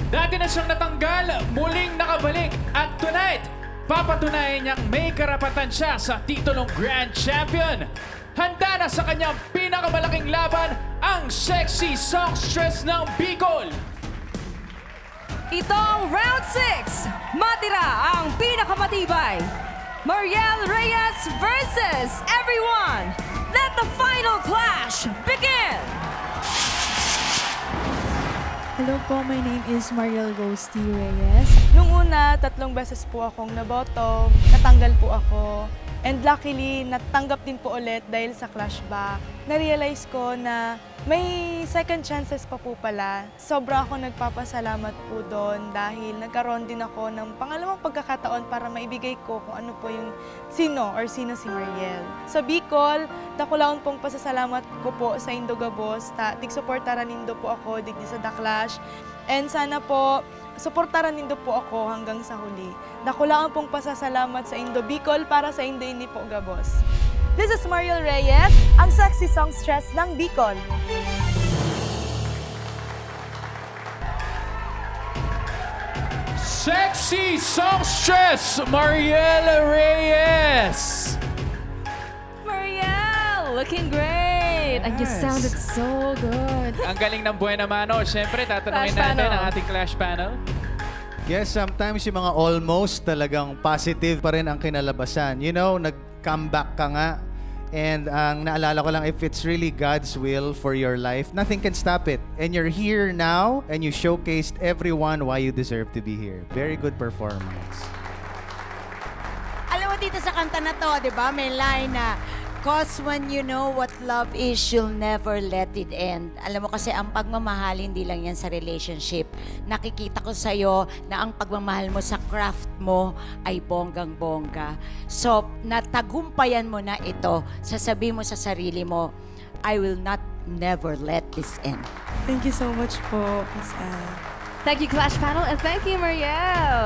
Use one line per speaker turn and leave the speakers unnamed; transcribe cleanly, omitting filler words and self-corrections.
Dati na siyang natanggal, muling nakabalik. At tonight, papatunayan niyang may karapatan siya sa titulong Grand Champion. Handa na sa kanyang pinakamalaking laban, ang sexy songstress ng Bicol.
Ito ang round 6. Matira ang pinakamatibay. Mariel Reyes versus everyone. Let the final clash begin.
Hello po, my name is Mariel Rose T. Reyes.
Nung una, 3 beses po akong nabotom, natanggal po ako. And luckily, natanggap din po ulit dahil sa clashback. Na-realize ko na may second chances pa po pala. Sobra ako nagpapasalamat po doon dahil nagkaroon din ako ng pangalawang pagkakataon para maibigay ko kung ano po yung sino si Mariel. Sa Bicol, dakulaon pong pasasalamat ko po sa Indogabos. Tig-suportaran nindo po ako, digdi sa The Clash. And sana po, suportaran nindo po ako hanggang sa huli. Dakulaan pong pasasalamat sa Indo Bicol para sa Indo Hindi po Gabos. This is Mariel Reyes, ang sexy songstress ng Bicol.
Sexy songstress, Mariel Reyes.
Mariel, looking great. And you sounded so good.
Ang galing ng Buena Mano. Siyempre, tatanungin
Clash
natin
panel.
ang ating Clash panel.
Yes, sometimes yung mga almost talagang positive pa rin ang kinalabasan. You know, nag-comeback ka nga. And ang naalala ko lang, if it's really God's will for your life, nothing can stop it. And you're here now, and you showcased everyone why you deserve to be here. Very good performance.
Alam mo dito sa kanta na to, di ba? May line na, "Cause when you know what love is, you'll never let it end." Alam mo kasi ang pagmamahal, hindi lang yan sa relationship. Nakikita ko sa'yo na ang pagmamahal mo sa craft mo ay bonggang-bongga. So, natagumpayan mo na ito. Sasabihin mo sa sarili mo, "I will not never let this end."
Thank you so much po, Miss Anne.
Thank you, Clash panel, and thank you, Mariel.